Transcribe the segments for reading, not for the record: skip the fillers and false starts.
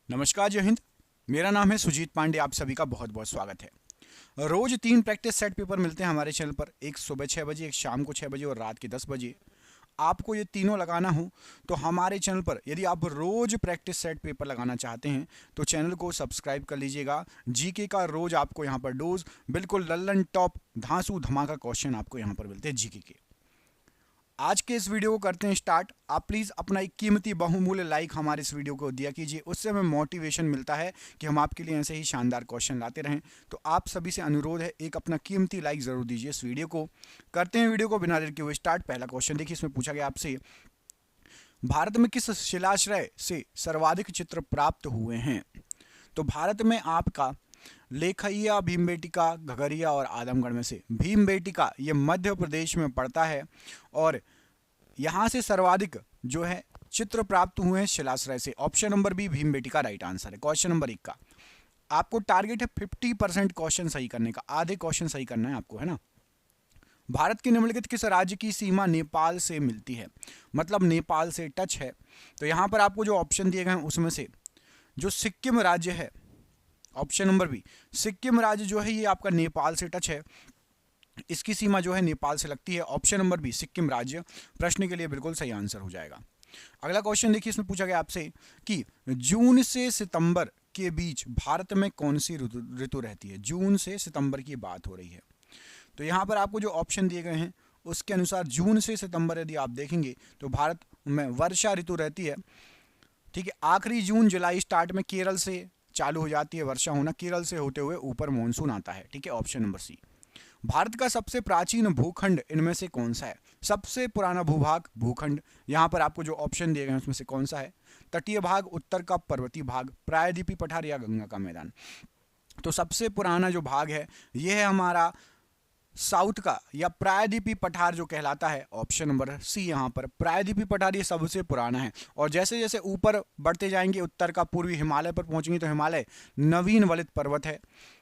नमस्कार, जय हिंद। मेरा नाम है सुजीत पांडे। आप सभी का बहुत बहुत स्वागत है। रोज 3 प्रैक्टिस सेट पेपर मिलते हैं हमारे चैनल पर, एक सुबह 6 बजे, एक शाम को 6 बजे और रात के 10 बजे। आपको ये तीनों लगाना हो तो हमारे चैनल पर, यदि आप रोज प्रैक्टिस सेट पेपर लगाना चाहते हैं तो चैनल को सब्सक्राइब कर लीजिएगा। जीके का रोज आपको यहाँ पर डोज, बिल्कुल लल्लन टॉप धांसू धमाका क्वेश्चन आपको यहाँ पर मिलते हैं जीके के। आज के इस वीडियो को करते हैं स्टार्ट। आप प्लीज़ अपना एक कीमती बहुमूल्य लाइक हमारे इस वीडियो को दिया कीजिए, उससे हमें मोटिवेशन मिलता है कि हम आपके लिए ऐसे ही शानदार क्वेश्चन लाते रहें। तो आप सभी से अनुरोध है, एक अपना कीमती लाइक ज़रूर दीजिए इस वीडियो को। करते हैं वीडियो को बिना देर के हुए स्टार्ट। पहला क्वेश्चन देखिए, इसमें पूछा गया आपसे, भारत में किस शिलाश्रय से सर्वाधिक चित्र प्राप्त हुए हैं? तो भारत में आपका लेखैया, भीमबेटका, घघरिया और आदमगढ़ में से भीमबेटका ये मध्य प्रदेश में पड़ता है और यहाँ से सर्वाधिक जो है चित्र प्राप्त हुए हैं शिलाश्रय से। Option number B Bhimbetka right answer है क्वेश्चन नंबर 1 का। आपको टारगेट है 50% क्वेश्चन सही करने का, आधे क्वेश्चन सही करना है आपको, है ना। भारत के निम्नलिखित किस राज्य की सीमा नेपाल से मिलती है? मतलब नेपाल से टच है। तो यहाँ पर आपको जो ऑप्शन दिए गए हैं उसमें से जो सिक्किम राज्य है, ऑप्शन नंबर बी, सिक्किम राज्य जो है ये आपका नेपाल से टच है, इसकी सीमा जो है नेपाल से लगती है। ऑप्शन नंबर बी सिक्किम राज्य प्रश्न के लिए बिल्कुल सही आंसर हो जाएगा। अगला क्वेश्चन देखिए, इसमें पूछा गया आपसे कि जून से सितंबर के बीच भारत में कौन सी ऋतु रहती है? जून से सितंबर की बात हो रही है। तो यहाँ पर आपको जो ऑप्शन दिए गए हैं उसके अनुसार जून से सितंबर यदि आप देखेंगे तो भारत में वर्षा ऋतु रहती है। ठीक है, आखिरी जून जुलाई स्टार्ट में केरल से चालू हो जाती है वर्षा होना, केरल से होते हुए ऊपर मानसून आता है। ठीक है, ऑप्शन नंबर सी। भारत का सबसे प्राचीन भूखंड इनमें से कौन सा है? सबसे पुराना भूभाग, भूखंड, यहाँ पर आपको जो ऑप्शन दिए गए हैं उसमें से कौन सा है? तटीय भाग, उत्तर का पर्वतीय भाग, प्रायद्वीपीय पठार या गंगा का मैदान? तो सबसे पुराना जो भाग है यह है हमारा साउथ का या प्रायद्वीपीय पठार जो कहलाता है। ऑप्शन नंबर सी, यहाँ पर प्रायद्वीपीय पठार ये सबसे पुराना है। और जैसे जैसे ऊपर बढ़ते जाएंगे उत्तर का पूर्वी हिमालय पर पहुंचेंगे तो हिमालय नवीन वलित पर्वत है।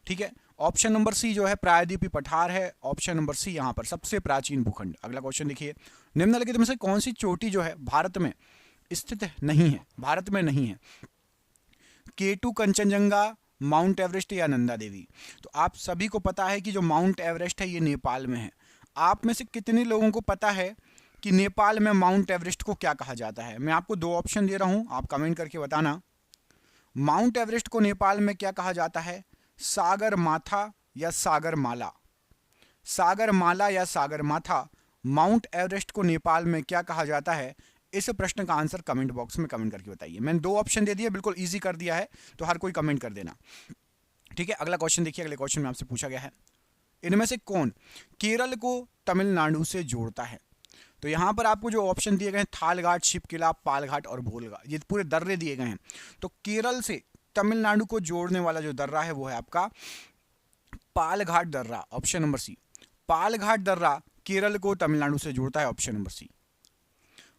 ठीक है, ऑप्शन नंबर सी जो है प्रायद्वीपीय पठार है। ऑप्शन नंबर सी यहाँ पर सबसे प्राचीन भूखंड। अगला क्वेश्चन देखिए, निम्नलिखित में से कौन सी चोटी जो है भारत में स्थित नहीं है? भारत में नहीं है। केटू, कंचनजंगा, माउंट एवरेस्ट या नंदा देवी? तो आप सभी को पता है कि जो माउंट एवरेस्ट है ये नेपाल में है। आप में से कितने लोगों को पता है कि नेपाल में माउंट एवरेस्ट को क्या कहा जाता है? मैं आपको 2 ऑप्शन दे रहा हूं, आप कमेंट करके बताना। माउंट एवरेस्ट को नेपाल में क्या कहा जाता है? सागर माथा या सागर माला? सागर माला या सागर माथा, माउंट एवरेस्ट को नेपाल में क्या कहा जाता है? इस प्रश्न का आंसर कमेंट बॉक्स में कमेंट करके बताइए। मैंने 2 ऑप्शन दे दिए, बिल्कुल इजी कर दिया है, तो हर कोई कमेंट कर देना। ठीक है, अगला क्वेश्चन देखिए। अगले क्वेश्चन में आपसे पूछा गया है, इनमें से कौन केरल को तमिलनाडु से जोड़ता है? तो यहां पर आपको जो ऑप्शन दिए गए हैं थालघाट, शिपकिला, पालघाट और भोलघाट, ये पूरे दर्रे दिए गए हैं। तो केरल से तमिलनाडु को जोड़ने वाला जो दर्रा है वो है आपका पालघाट दर्रा। ऑप्शन नंबर सी, पालघाट दर्रा केरल को तमिलनाडु से जोड़ता है। Option number C.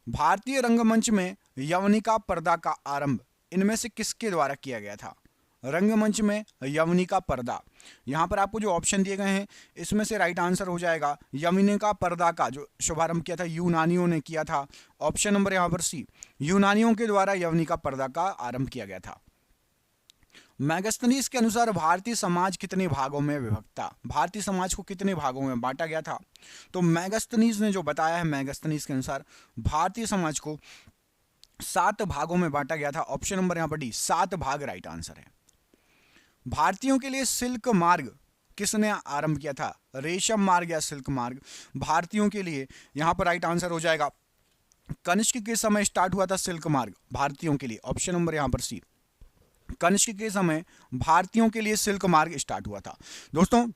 भारतीय रंगमंच में यवनिका पर्दा का आरंभ इनमें से किसके द्वारा किया गया था? रंगमंच में यवनिका पर्दा, यहां पर आपको जो ऑप्शन दिए गए हैं इसमें से राइट आंसर हो जाएगा यवनिका पर्दा का जो शुभारंभ किया था यूनानियों ने किया था। ऑप्शन नंबर यहां पर सी, यूनानियों के द्वारा यवनिका पर्दा का आरंभ किया गया था। मैगस्थनीज के अनुसार भारतीय समाज कितने भागों में विभक्त था? भारतीय समाज को कितने भागों में बांटा गया था? तो मैगस्थनीज ने जो बताया है, मैगस्थनीज के अनुसार भारतीय समाज को 7 भागों में बांटा गया था। ऑप्शन नंबर यहां पर डी, 7 भाग राइट आंसर है। भारतीयों के लिए सिल्क मार्ग किसने आरंभ किया था? रेशम मार्ग या सिल्क मार्ग भारतीयों के लिए, यहां पर राइट आंसर हो जाएगा कनिष्क के समय स्टार्ट हुआ था सिल्क मार्ग भारतीयों के लिए। ऑप्शन नंबर यहां पर सी, कनिष्क के समय भारतीयों के लिए सिल्क मार्ग स्टार्ट हुआ था। दोस्तों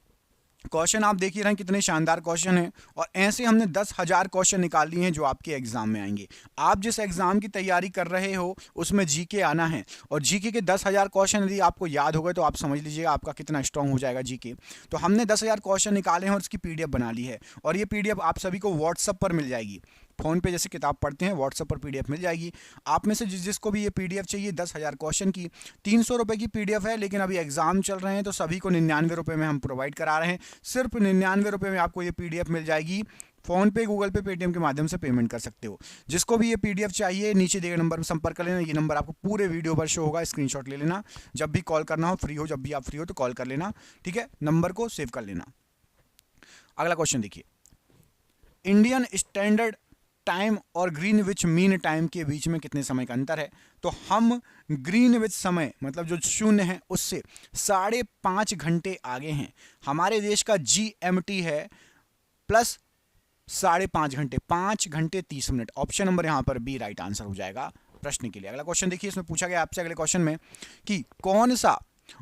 क्वेश्चन आप देख ही रहे हैं कितने शानदार क्वेश्चन हैं, और ऐसे हमने 10,000 क्वेश्चन निकाल लिए हैं जो आपके एग्जाम में आएंगे। आप जिस एग्जाम की तैयारी कर रहे हो उसमें जीके आना है, और जीके के 10,000 क्वेश्चन यदि आपको याद हो गए तो आप समझ लीजिएगा आपका कितना स्ट्रांग हो जाएगा जीके। तो हमने 10,000 क्वेश्चन निकाले हैं और उसकी पीडीएफ बना ली है, और ये पीडीएफ आप सभी को व्हाट्सएप पर मिल जाएगी। फोन पे जैसे किताब पढ़ते हैं व्हाट्सएप पर पीडीएफ मिल जाएगी। आप में से जिसको भी ये पीडीएफ चाहिए 10,000 क्वेश्चन की, 300 रुपये की पीडीएफ है, लेकिन अभी एग्जाम चल रहे हैं तो सभी को 99 रुपये में हम प्रोवाइड करा रहे हैं। सिर्फ 99 रुपये में आपको ये पीडीएफ मिल जाएगी फोन पे, गूगल पे, पेटीएम के माध्यम से पेमेंट कर सकते हो। जिसको भी ये पीडीएफ चाहिए नीचे दिए गए नंबर पर संपर्क कर लेना। ये नंबर आपको पूरे वीडियो पर शो होगा, स्क्रीनशॉट ले लेना। जब भी कॉल करना हो, फ्री हो, जब भी आप फ्री हो तो कॉल कर लेना, ठीक है। नंबर को सेव कर लेना। अगला क्वेश्चन देखिए, इंडियन स्टैंडर्ड टाइम और ग्रीनविच मीन टाइम के बीच में कितने समय का अंतर है? तो हम ग्रीनविच समय मतलब जो शून्य है उससे 5.5 घंटे आगे हैं। हमारे देश का जीएमटी है प्लस 5.5 घंटे, 5 घंटे 30 मिनट। ऑप्शन नंबर यहां पर बी राइट आंसर हो जाएगा प्रश्न के लिए। अगला क्वेश्चन देखिए, इसमें पूछा गया आपसे अगले क्वेश्चन में कि कौन सा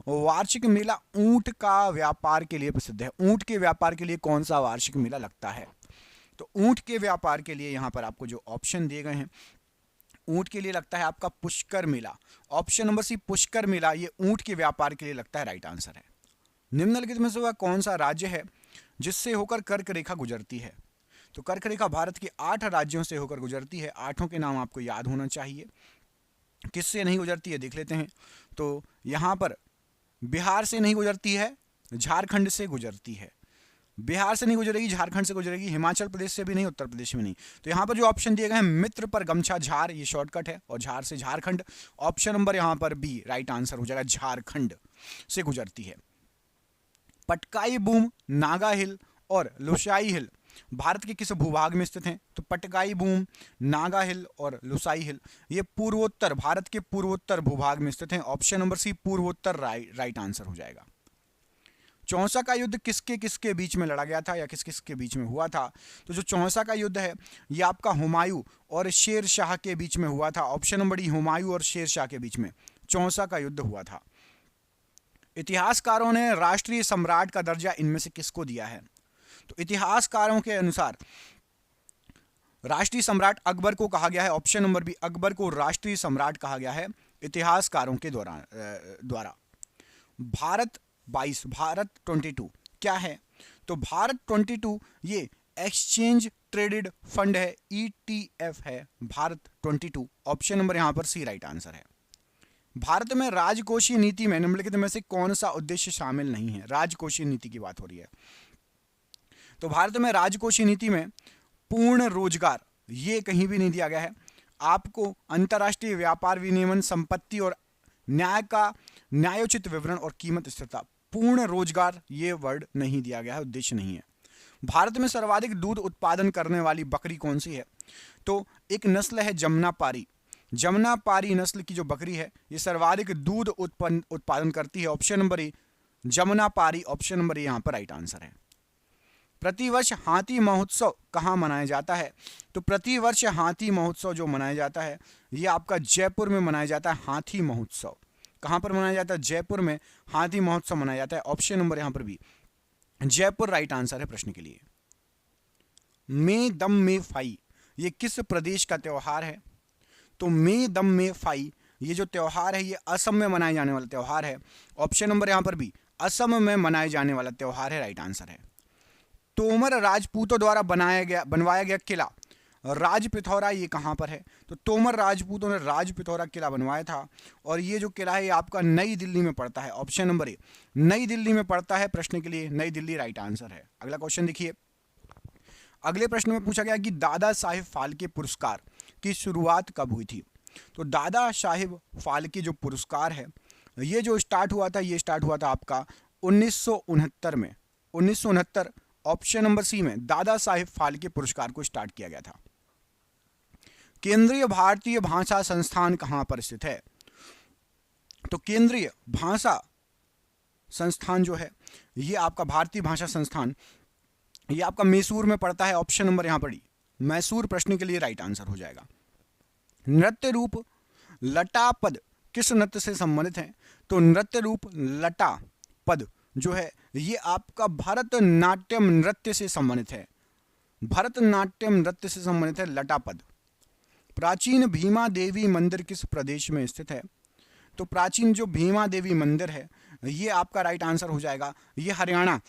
वार्षिक मेला ऊंट का व्यापार के लिए प्रसिद्ध है? ऊंट के व्यापार के लिए कौन सा वार्षिक मेला लगता है? तो ऊंट के व्यापार के लिए यहां पर आपको जो ऑप्शन दिए गए हैं, ऊंट के लिए लगता है आपका पुष्कर मेला। ऑप्शन नंबर सी पुष्कर मेला, ये ऊंट के व्यापार के लिए लगता है, राइट आंसर है। निम्नलिखित में से वह कौन सा राज्य है जिससे होकर कर्क रेखा गुजरती है? तो कर्क रेखा भारत के 8 राज्यों से होकर गुजरती है। 8 के नाम आपको याद होना चाहिए। किससे नहीं गुजरती है देख लेते हैं। तो यहां पर बिहार से नहीं गुजरती है, झारखंड से गुजरती है। बिहार से नहीं गुजरेगी, झारखंड से गुजरेगी, हिमाचल प्रदेश से भी नहीं, उत्तर प्रदेश में नहीं। तो यहां पर जो ऑप्शन दिए गए हैं, मित्र पर गमछा झार, ये शॉर्टकट है, और झार से झारखंड। ऑप्शन नंबर यहां पर बी राइट आंसर हो जाएगा, झारखंड से गुजरती है। पटकाई बूम, नागा हिल और लुसाई हिल भारत के किस भूभाग में स्थित हैं? तो पटकाई बूम, नागा हिल और लुसाई हिल ये पूर्वोत्तर, भारत के पूर्वोत्तर भूभाग में स्थित हैं। ऑप्शन नंबर सी पूर्वोत्तर राइट आंसर हो जाएगा। चौसा का युद्ध किसके किसके बीच में लड़ा गया था या किस किस के बीच में हुआ था? तो जो चौसा का युद्ध है ये आपका हुमायूं और शेर शाह के बीच में हुआ था। ऑप्शन नंबर डी हुमायूं और शेर शाह के बीच में चौसा का युद्ध हुआ था। इतिहासकारों ने राष्ट्रीय सम्राट का दर्जा इनमें से किसको दिया है? तो इतिहासकारों के अनुसार राष्ट्रीय सम्राट अकबर को कहा गया है। ऑप्शन नंबर बी अकबर को राष्ट्रीय सम्राट कहा गया है इतिहासकारों के द्वारा। भारत 22, भारत 22 क्या है? तो भारत 22 ये एक्सचेंज ट्रेडेड फंड है, ईटीएफ है भारत 22। ऑप्शन नंबर यहां पर सी राइट आंसर है। भारत में राजकोषीय नीति में निम्नलिखित में से कौन सा उद्देश्य शामिल नहीं है? राजकोषीय नीति की बात हो रही है। तो भारत में राजकोषीय नीति में पूर्ण रोजगार ये कहीं भी नहीं दिया गया है। आपको अंतर्राष्ट्रीय व्यापार विनियमन, संपत्ति और न्याय का न्यायोचित विवरण और कीमत स्थिरता, पूर्ण रोजगार ये वर्ड नहीं दिया गया है, उद्देश्य नहीं है। भारत में सर्वाधिक दूध उत्पादन करने वाली बकरी कौन सी है? तो एक नस्ल है जमुनापारी। जमुनापारी नस्ल की जो बकरी है ये सर्वाधिक दूध उत्पादन करती है। Option number A Jamunapari, option number A यहां पर राइट आंसर है। प्रतिवर्ष हाथी महोत्सव कहां मनाया जाता है? तो प्रतिवर्ष हाथी महोत्सव जो मनाया जाता है ये आपका जयपुर में मनाया जाता है। हाथी महोत्सव कहां पर मनाया जाता है? जयपुर में हाथी महोत्सव मनाया जाता है। ऑप्शन नंबर यहां पर भी जयपुर राइट आंसर है प्रश्न के लिए। मे दम मे फाई ये किस प्रदेश का त्योहार है? तो मे दम मे फाई ये जो त्योहार है ये असम में मनाए जाने वाला त्योहार है। ऑप्शन नंबर यहां पर भी असम में मनाए जाने वाला त्योहार है, राइट आंसर है। तोमर राजपूतों द्वारा बनवाया गया किला राजपिथौरा ये कहां पर है? तो तोमर राजपूतों ने राजपिथौरा किला बनवाया था और ये जो किला है ये आपका नई दिल्ली में पड़ता है। ऑप्शन नंबर ए नई दिल्ली में पड़ता है प्रश्न के लिए, नई दिल्ली राइट आंसर है। अगला क्वेश्चन देखिए, अगले प्रश्न में पूछा गया कि दादा साहिब फाल्के पुरस्कार की शुरुआत कब हुई थी? तो दादा साहिब फाल्के जो पुरस्कार है ये जो स्टार्ट हुआ था ये स्टार्ट हुआ था आपका 1969 में। 1969 ऑप्शन नंबर सी में दादा साहिब फाल्के पुरस्कार को स्टार्ट किया गया था। केंद्रीय भारतीय भाषा संस्थान कहां पर स्थित है? तो केंद्रीय भाषा संस्थान जो है ये आपका भारतीय भाषा संस्थान ये आपका मैसूर में पड़ता है। ऑप्शन नंबर यहां पर डी मैसूर प्रश्न के लिए राइट आंसर हो जाएगा। नृत्य रूप लटा पद किस नृत्य से संबंधित है? तो नृत्य रूप लटा पद जो है ये आपका भरतनाट्यम नृत्य से संबंधित है। भरतनाट्यम नृत्य से संबंधित है लटा पद। प्राचीन भीमा देवी मंदिर किस प्रदेश में स्थित है? तो प्राचीन जो भीमा देवी मंदिर है ये आपका राइट आंसर हो जाएगा, ये हरियाणा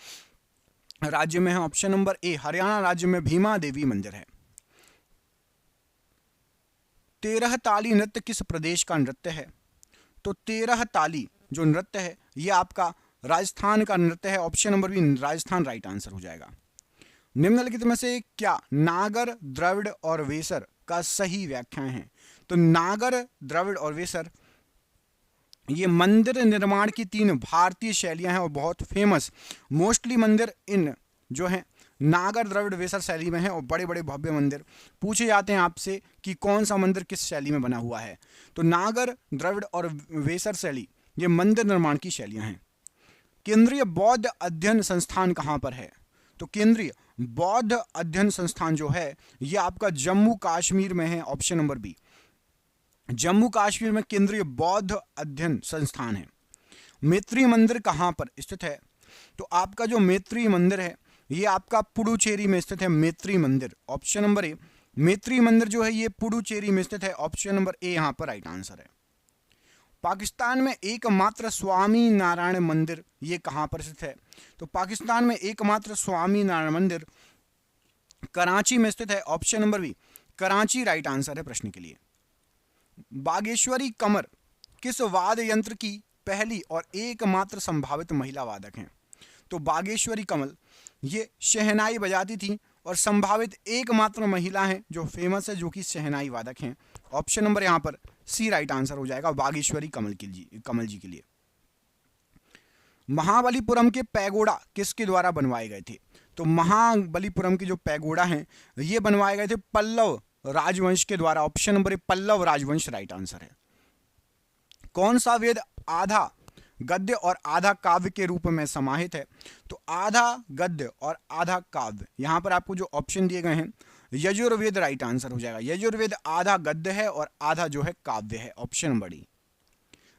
राज्य में है। ऑप्शन नंबर ए हरियाणा राज्य में भीमा देवी मंदिर है। 13 ताली नृत्य किस प्रदेश का नृत्य है? तो 13 ताली जो नृत्य है ये आपका राजस्थान का नृत्य है। Option number B Rajasthan right answer हो जाएगा। निम्नलिखित में से क्या नागर, द्रविड़ और वेसर का सही व्याख्यान है? तो नागर, द्रविड़ और वेसर ये मंदिर निर्माण की तीन भारतीय शैलियां हैं और बहुत फेमस। मोस्टली मंदिर इन जो है नागर, द्रविड़, वेसर शैली में है और बड़े बड़े भव्य मंदिर पूछे जाते हैं आपसे कि कौन सा मंदिर किस शैली में बना हुआ है। तो नागर, द्रविड़ और वेसर शैली ये मंदिर निर्माण की शैलियां हैं। केंद्रीय बौद्ध अध्ययन संस्थान कहां पर है? तो केंद्रीय बौद्ध अध्ययन संस्थान जो है ये आपका जम्मू कश्मीर में है। Option number B, Jammu Kashmir में केंद्रीय बौद्ध अध्ययन संस्थान है। मैत्री मंदिर कहां पर स्थित है? तो आपका जो मैत्री मंदिर है ये आपका पुडुचेरी में स्थित है। मैत्री मंदिर, ऑप्शन नंबर ए, मैत्री मंदिर जो है ये पुडुचेरी में स्थित है। ऑप्शन नंबर ए यहां पर राइट आंसर है। पाकिस्तान में एकमात्र स्वामी नारायण मंदिर ये कहां पर स्थित है? तो पाकिस्तान में एकमात्र स्वामी नारायण मंदिर कराची में स्थित है। Option number B, Karachi right answer है प्रश्न के लिए। बागेश्वरी कमर किस वाद्य यंत्र की पहली और एकमात्र संभावित महिला वादक हैं? तो बागेश्वरी कमल ये शहनाई बजाती थी और संभावित एकमात्र महिला हैं जो फेमस है, जो कि शहनाई वादक हैं। ऑप्शन नंबर यहां पर सी राइट आंसर हो जाएगा बागेश्वरी कमल जी के लिए। महाबलीपुरम के पैगोडा किसके द्वारा बनवाए गए थे? तो महाबलीपुरम के जो पैगोडा हैं ये बनवाए गए थे पल्लव राजवंश के द्वारा। ऑप्शन नंबर ए, पल्लव राजवंश राइट आंसर है। कौन सा वेद आधा गद्य और आधा काव्य के रूप में समाहित है? तो आधा गद्य और आधा काव्य, यहां पर आपको जो ऑप्शन दिए गए हैं यजुर्वेद राइट आंसर हो जाएगा। यजुर्वेद आधा गद्य है और आधा जो है काव्य है। Option number D.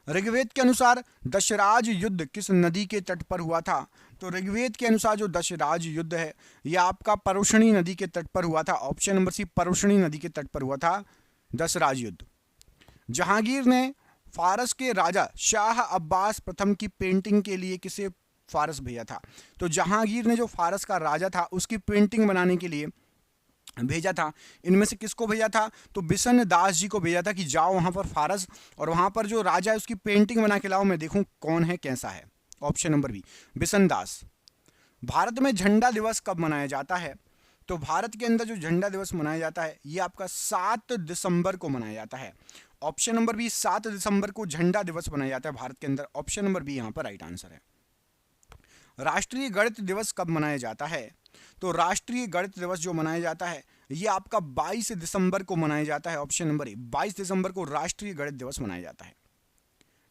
ऋग्वेद के अनुसार दशराज युद्ध किस नदी के तट पर हुआ था? तो ऋग्वेद के अनुसार जो दशराज युद्ध है यह आपका परुषणी नदी के तट पर हुआ था। ऑप्शन नंबर सी, परुषणी नदी के तट पर हुआ था दशराज युद्ध। जहांगीर ने फारस के राजा शाह अब्बास प्रथम की पेंटिंग के लिए किसे फारस भेजा था? तो जहांगीर ने जो फारस का राजा था उसकी पेंटिंग बनाने के लिए भेजा था। इनमें से किसको भेजा था? तो बिशन दास जी को भेजा था कि जाओ वहां पर फारस और वहां पर जो राजा है उसकी पेंटिंग बना के लाओ, मैं देखूं कौन है कैसा है। ऑप्शन नंबर बी, बिशन दास। भारत में झंडा दिवस कब मनाया जाता है? तो भारत के अंदर जो झंडा दिवस मनाया जाता है ये आपका 7 दिसंबर को मनाया जाता है। ऑप्शन नंबर बी, 7 दिसंबर को झंडा दिवस मनाया जाता है भारत के अंदर। ऑप्शन नंबर बी यहां पर राइट आंसर है। राष्ट्रीय गणित दिवस कब मनाया जाता है? तो राष्ट्रीय गणित दिवस जो मनाया जाता है ये आपका 22 दिसंबर को मनाया जाता है। ऑप्शन नंबर ए, 22 दिसंबर को राष्ट्रीय गणित दिवस मनाया जाता है।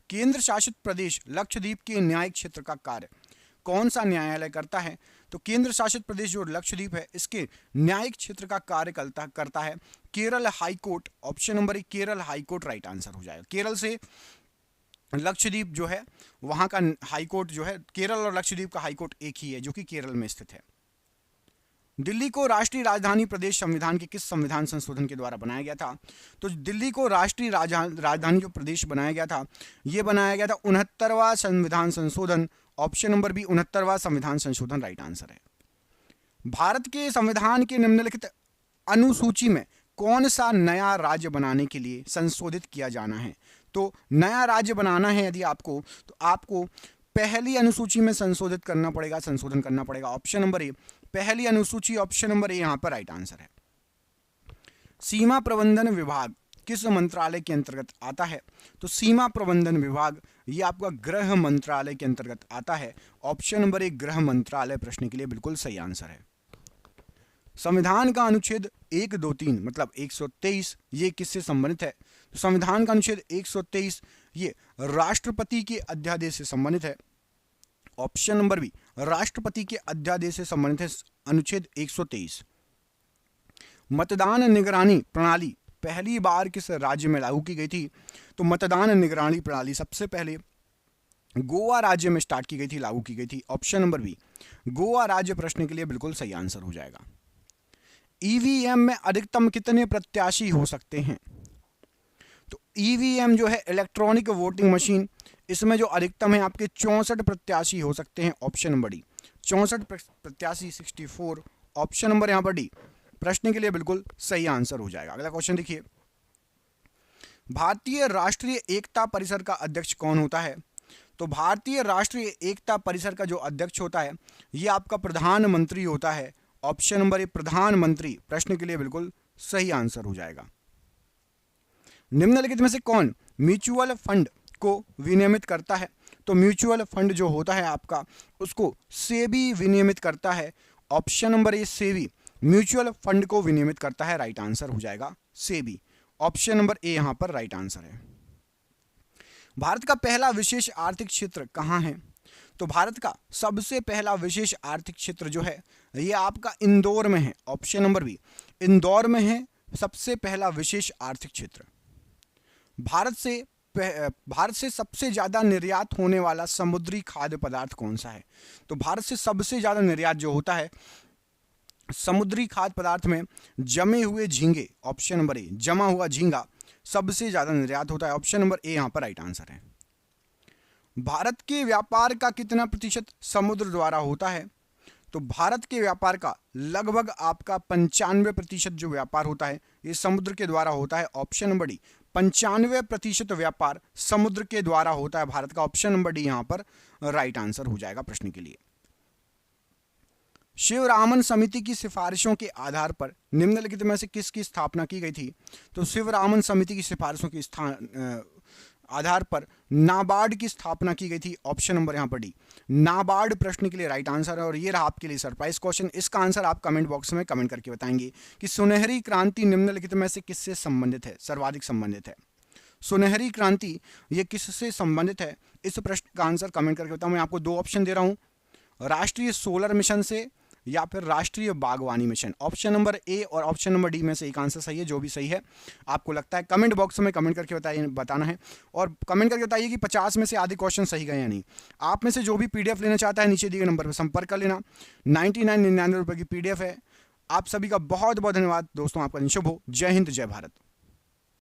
केंद्र शासित प्रदेश लक्षद्वीप के न्यायिक क्षेत्र का कार्य कौन सा न्यायालय करता है? तो केंद्र शासित प्रदेश जो लक्षद्वीप है इसके न्यायिक क्षेत्र का कार्य करता है Kerala high court. Option number A, Kerala high court right answer हो जाएगा। केरल से लक्षद्वीप जो है वहां का हाईकोर्ट जो है, केरल और लक्षद्वीप का हाईकोर्ट एक ही है जो कि केरल में स्थित है। दिल्ली को राष्ट्रीय राजधानी प्रदेश संविधान के किस संविधान संशोधन के द्वारा बनाया गया था? तो दिल्ली को राष्ट्रीय राजधानी जो प्रदेश बनाया गया था यह बनाया गया था 69वां संविधान संशोधन। ऑप्शन नंबर बी, 69वां संविधान संशोधन राइट आंसर है। भारत के संविधान के निम्नलिखित अनुसूची में कौन सा नया राज्य बनाने के लिए संशोधित किया जाना है? तो नया राज्य बनाना है यदि आपको, तो आपको पहली अनुसूची में संशोधन करना पड़ेगा। ऑप्शन नंबर ए, पहली अनुसूची। ऑप्शन नंबर ए यहां पर राइट आंसर है। सीमा प्रबंधन विभाग किस मंत्रालय के अंतर्गत आता है? तो सीमा प्रबंधन विभाग ये आपका गृह मंत्रालय के अंतर्गत आता है। ऑप्शन नंबर ए, गृह मंत्रालय प्रश्न के लिए बिल्कुल सही आंसर है। संविधान का अनुच्छेद 1, 2, 3 मतलब 123 ये किससे संबंधित है? तो संविधान का अनुच्छेद 123 ये राष्ट्रपति के अध्यादेश से संबंधित है। ऑप्शन नंबर बी, राष्ट्रपति के अध्यादेश से संबंधित है अनुच्छेद 123। मतदान निगरानी प्रणाली पहली बार किस राज्य में लागू की गई थी? तो मतदान निगरानी प्रणाली सबसे पहले गोवा राज्य में स्टार्ट की गई थी, लागू की गई थी। ऑप्शन नंबर बी, गोवा राज्य प्रश्न के लिए बिल्कुल सही आंसर हो जाएगा। ईवीएम में अधिकतम कितने प्रत्याशी हो सकते हैं? तो ईवीएम जो है इलेक्ट्रॉनिक वोटिंग मशीन, इसमें जो अधिकतम है आपके 64 प्रत्याशी हो सकते हैं। ऑप्शन नंबर डी, 64 प्रत्याशी 64। ऑप्शन नंबर यहां पर डी प्रश्न के लिए बिल्कुल सही आंसर हो जाएगा। अगला क्वेश्चन देखिए, भारतीय राष्ट्रीय एकता परिषद का अध्यक्ष कौन होता है? तो भारतीय राष्ट्रीय एकता परिषद का जो अध्यक्ष होता है ये आपका प्रधानमंत्री होता है। ऑप्शन नंबर ए प्रधानमंत्री प्रश्न के लिए बिल्कुल सही आंसर हो जाएगा। निम्नलिखित में से कौन म्यूचुअल फंड को विनियमित करता है? तो म्यूचुअल फंड जो होता है आपका उसको सेबी विनियमित करता है। Option number A SEBI mutual fund को विनियमित करता है, राइट आंसर हो जाएगा सेबी। ऑप्शन नंबर ए यहां पर राइट आंसर है। भारत का पहला विशेष आर्थिक क्षेत्र कहां है? तो भारत का सबसे पहला विशेष आर्थिक क्षेत्र जो है ये आपका इंदौर में है। ऑप्शन नंबर बी इंदौर में है सबसे पहला विशेष आर्थिक क्षेत्र। भारत से सबसे ज्यादा निर्यात होने वाला समुद्री खाद्य पदार्थ कौन सा है? तो भारत से सबसे ज्यादा निर्यात जो होता है समुद्री खाद्य पदार्थ में जमे हुए झींगे, ऑप्शन नंबर ए जमा हुआ झींगा सबसे ज्यादा निर्यात होता है। ऑप्शन नंबर ए यहां पर राइट आंसर है। भारत के व्यापार का कितना प्रतिशत समुद्र द्वारा होता है? तो भारत के व्यापार का लगभग आपका 95% जो व्यापार होता है ये समुद्र के द्वारा होता है। ऑप्शन नंबर डी 95% व्यापार समुद्र के द्वारा होता है भारत का। ऑप्शन नंबर डी यहां पर राइट आंसर हो जाएगा प्रश्न के लिए। शिवरामन समिति की सिफारिशों के आधार पर निम्नलिखित में से किसकी स्थापना की गई थी? तो शिवरामन समिति की सिफारिशों के आधार पर नाबार्ड की स्थापना की गई थी। ऑप्शन नंबर यहां पर डी नाबार्ड प्रश्न के लिए राइट आंसर है। और ये रहा आपके लिए सरप्राइज क्वेश्चन। इसका आंसर आप कमेंट बॉक्स में कमेंट करके बताएंगे कि सुनहरी क्रांति निम्नलिखित में से किससे संबंधित है, सर्वाधिक संबंधित है। सुनहरी क्रांति ये किससे संबंधित है? इस प्रश्न का आंसर कमेंट करके बताऊं। मैं आपको दो ऑप्शन दे रहा हूं, राष्ट्रीय सोलर मिशन से या फिर राष्ट्रीय बागवानी मिशन। ऑप्शन नंबर ए और ऑप्शन नंबर डी में से एक आंसर सही है। जो भी सही है आपको लगता है कमेंट बॉक्स में कमेंट करके बताना है। और कमेंट करके बताइए कि 50 में से आधे क्वेश्चन सही गए या नहीं। आप में से जो भी पीडीएफ लेना चाहता है नीचे दिए गए नंबर पर संपर्क कर लेना। 99 99 रुपये की पीडीएफ है। आप सभी का बहुत बहुत धन्यवाद दोस्तों। आपका दिन शुभ हो। जय हिंद, जय भारत।